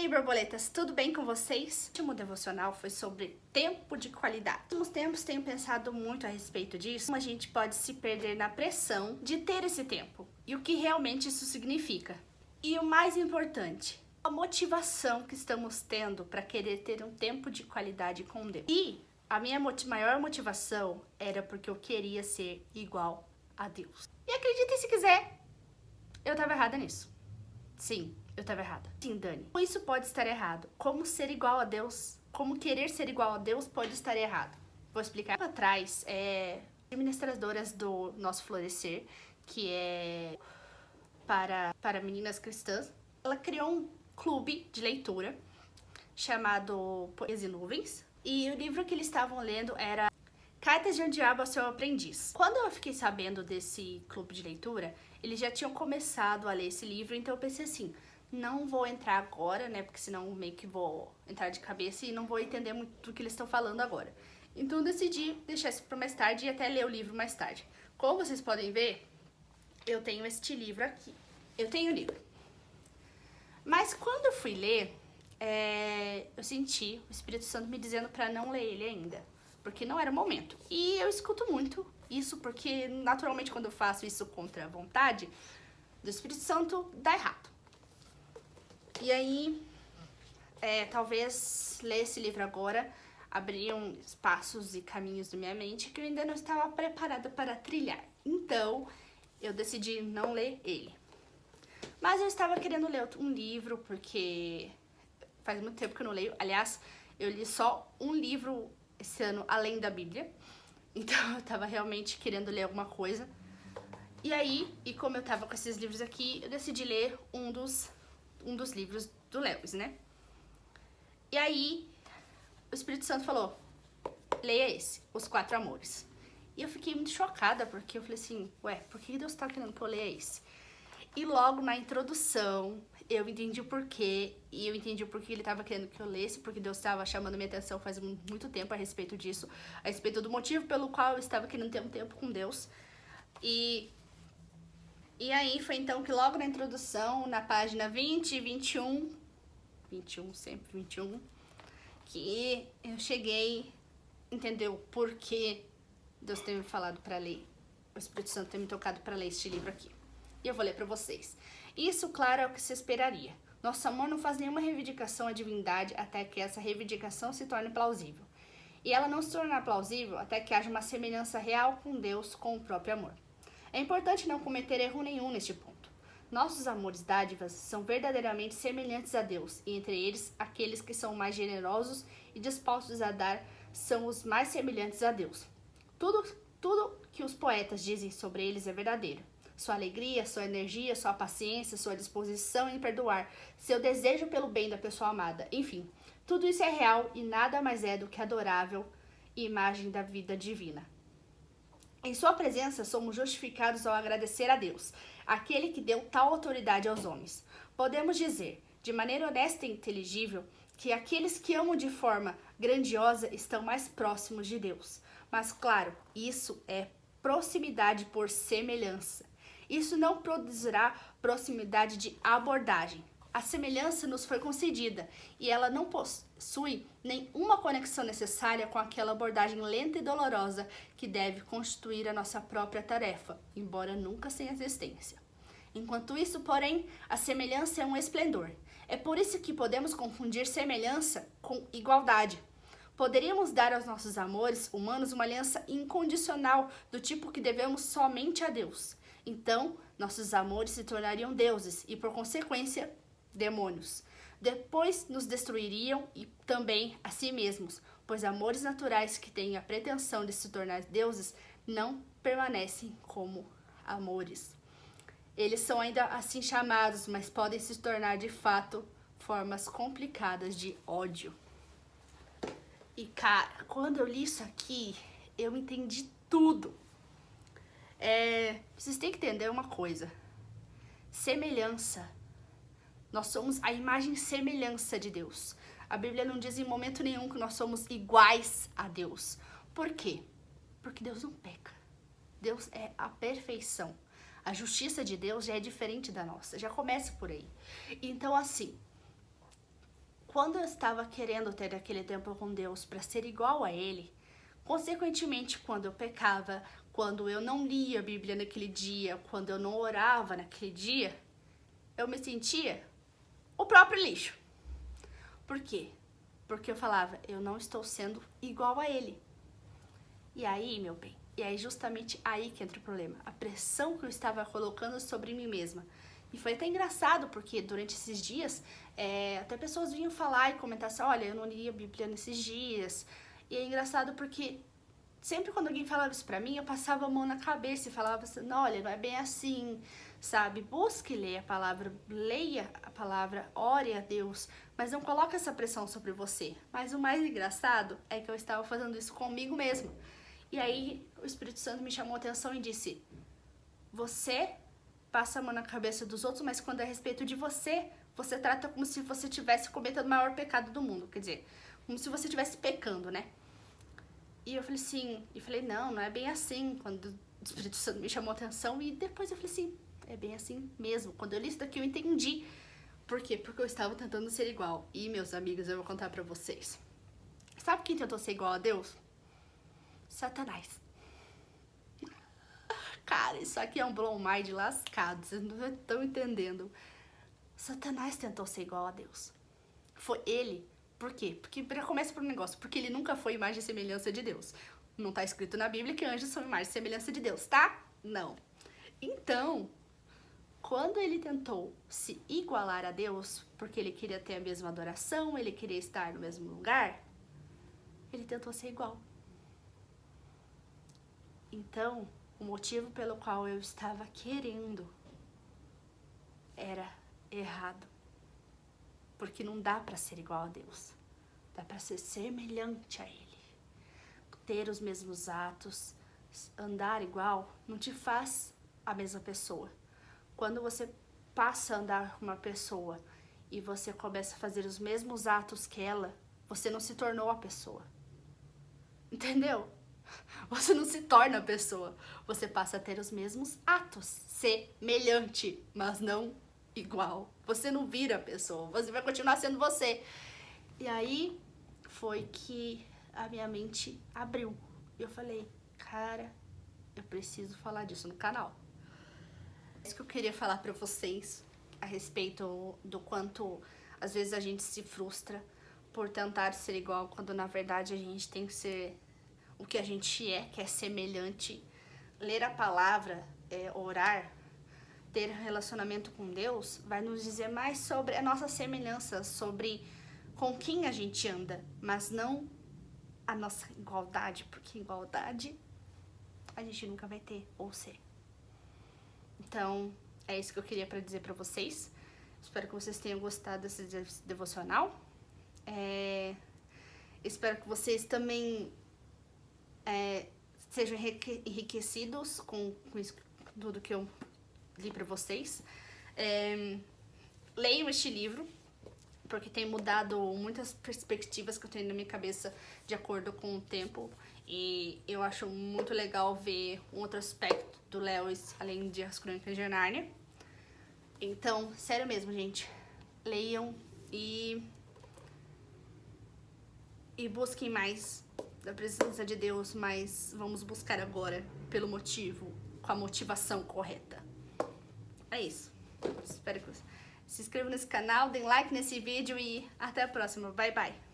aí, borboletas, tudo bem com vocês? O último devocional foi sobre tempo de qualidade. Nos últimos tempos tenho pensado muito a respeito disso, como a gente pode se perder na pressão de ter esse tempo e o que realmente isso significa. E o mais importante, a motivação que estamos tendo para querer ter um tempo de qualidade com Deus. E a minha maior motivação era porque eu queria ser igual a Deus. E acreditem se quiser, eu estava errada nisso. Sim, eu estava errada. Sim, Dani. Como isso pode estar errado? Como ser igual a Deus? Como querer ser igual a Deus pode estar errado? Vou explicar. Atrás, administradoras do Nosso Florescer, que é para meninas cristãs, ela criou um clube de leitura chamado Poesias e Nuvens. E o livro que eles estavam lendo era Cartas de um Diabo ao Seu Aprendiz. Quando eu fiquei sabendo desse clube de leitura, eles já tinham começado a ler esse livro, então eu pensei assim, não vou entrar agora, né, porque senão meio que vou entrar de cabeça e não vou entender muito do que eles estão falando agora. Então eu decidi deixar isso para mais tarde e até ler o livro mais tarde. Como vocês podem ver, eu tenho este livro aqui. Eu tenho o livro. Mas quando eu fui ler, eu senti o Espírito Santo me dizendo para não ler ele ainda, porque não era o momento. E eu escuto muito isso, porque naturalmente quando eu faço isso contra a vontade do Espírito Santo, dá errado. E aí, talvez ler esse livro agora abriam espaços e caminhos na minha mente que eu ainda não estava preparada para trilhar. Então, eu decidi não ler ele. Mas eu estava querendo ler um livro, porque faz muito tempo que eu não leio. Aliás, eu li só um livro esse ano, além da Bíblia. Então, eu tava realmente querendo ler alguma coisa. E aí, como eu tava com esses livros aqui, eu decidi ler um dos livros do Lewis, né? E aí, o Espírito Santo falou, leia esse, Os Quatro Amores. E eu fiquei muito chocada, porque eu falei assim, por que Deus tá querendo que eu leia esse? E logo na introdução, eu entendi o porquê, e eu entendi o porquê ele estava querendo que eu lesse, porque Deus estava chamando minha atenção faz muito tempo a respeito disso, a respeito do motivo pelo qual eu estava querendo ter um tempo com Deus. E aí foi então que logo na introdução, na página 20 e 21, sempre 21, que eu cheguei a entender o porquê Deus ter me falado para ler, o Espírito Santo ter me tocado para ler este livro aqui. E eu vou ler para vocês. Isso, claro, é o que se esperaria. Nosso amor não faz nenhuma reivindicação à divindade até que essa reivindicação se torne plausível. E ela não se tornará plausível até que haja uma semelhança real com Deus, com o próprio amor. É importante não cometer erro nenhum neste ponto. Nossos amores dádivas são verdadeiramente semelhantes a Deus, e entre eles, aqueles que são mais generosos e dispostos a dar são os mais semelhantes a Deus. Tudo que os poetas dizem sobre eles é verdadeiro. Sua alegria, sua energia, sua paciência, sua disposição em perdoar, seu desejo pelo bem da pessoa amada, enfim, tudo isso é real e nada mais é do que adorável imagem da vida divina. Em sua presença somos justificados ao agradecer a Deus, aquele que deu tal autoridade aos homens. Podemos dizer, de maneira honesta e inteligível, que aqueles que amam de forma grandiosa estão mais próximos de Deus. Mas claro, isso é proximidade por semelhança. Isso não produzirá proximidade de abordagem. A semelhança nos foi concedida e ela não possui nenhuma conexão necessária com aquela abordagem lenta e dolorosa que deve constituir a nossa própria tarefa, embora nunca sem existência. Enquanto isso, porém, a semelhança é um esplendor. É por isso que podemos confundir semelhança com igualdade. Poderíamos dar aos nossos amores humanos uma aliança incondicional do tipo que devemos somente a Deus. Então, nossos amores se tornariam deuses e, por consequência, demônios. Depois nos destruiriam e também a si mesmos, pois amores naturais que têm a pretensão de se tornar deuses não permanecem como amores. Eles são ainda assim chamados, mas podem se tornar de fato formas complicadas de ódio. E cara, quando eu li isso aqui, eu entendi tudo. Vocês têm que entender uma coisa. Semelhança. Nós somos a imagem e semelhança de Deus. A Bíblia não diz em momento nenhum que nós somos iguais a Deus. Por quê? Porque Deus não peca. Deus é a perfeição. A justiça de Deus já é diferente da nossa. Já começa por aí. Então, assim, quando eu estava querendo ter aquele tempo com Deus para ser igual a Ele, consequentemente, quando eu pecava, quando eu não lia a Bíblia naquele dia, quando eu não orava naquele dia, eu me sentia o próprio lixo. Por quê? Porque eu falava, eu não estou sendo igual a Ele. E aí, meu bem, e aí justamente aí que entra o problema. A pressão que eu estava colocando sobre mim mesma. E foi até engraçado, porque durante esses dias, até pessoas vinham falar e comentar assim, olha, eu não li a Bíblia nesses dias. E é engraçado porque sempre quando alguém falava isso pra mim, eu passava a mão na cabeça e falava assim, não, olha, não é bem assim, sabe? Busque ler a palavra, leia a palavra, ore a Deus, mas não coloque essa pressão sobre você. Mas o mais engraçado é que eu estava fazendo isso comigo mesma. E aí o Espírito Santo me chamou a atenção e disse, você passa a mão na cabeça dos outros, mas quando é a respeito de você, você trata como se você estivesse cometendo o maior pecado do mundo. Quer dizer, como se você estivesse pecando, né? E eu falei assim, não é bem assim. Quando o Espírito Santo me chamou a atenção, e depois eu falei assim, é bem assim mesmo. Quando eu li isso daqui, eu entendi. Por quê? Porque eu estava tentando ser igual. E, meus amigos, eu vou contar pra vocês. Sabe quem tentou ser igual a Deus? Satanás. Cara, isso aqui é um blow mind lascado, vocês não estão entendendo. Satanás tentou ser igual a Deus. Foi ele. Por quê? Porque começa por um negócio, porque ele nunca foi imagem e semelhança de Deus. Não tá escrito na Bíblia que anjos são imagem e semelhança de Deus, tá? Não. Então, quando ele tentou se igualar a Deus, porque ele queria ter a mesma adoração, ele queria estar no mesmo lugar, ele tentou ser igual. Então, o motivo pelo qual eu estava querendo era errado. Porque não dá pra ser igual a Deus. Dá pra ser semelhante a Ele. Ter os mesmos atos, andar igual, não te faz a mesma pessoa. Quando você passa a andar com uma pessoa e você começa a fazer os mesmos atos que ela, você não se tornou a pessoa. Entendeu? Você não se torna a pessoa. Você passa a ter os mesmos atos. Semelhante, mas não igual. Você não vira a pessoa. Você vai continuar sendo você. E aí foi que a minha mente abriu. Eu falei, cara, eu preciso falar disso no canal. É isso que eu queria falar pra vocês a respeito do quanto às vezes a gente se frustra por tentar ser igual, quando na verdade a gente tem que ser o que a gente é, que é semelhante. Ler a palavra, orar, ter relacionamento com Deus, vai nos dizer mais sobre a nossa semelhança, sobre com quem a gente anda, mas não a nossa igualdade, porque igualdade a gente nunca vai ter ou ser. Então, é isso que eu queria dizer pra vocês. Espero que vocês tenham gostado desse devocional. Espero que vocês também sejam enriquecidos com isso, tudo que eu li pra vocês. Leiam este livro, porque tem mudado muitas perspectivas que eu tenho na minha cabeça de acordo com o tempo. E eu acho muito legal ver um outro aspecto do Lewis, além de As Crônicas de Nárnia. Então, sério mesmo, gente. Leiam e busquem mais da presença de Deus, mas vamos buscar agora pelo motivo, com a motivação correta. É isso. Espero que vocês se inscrevam nesse canal, deem like nesse vídeo e até a próxima. Bye, bye.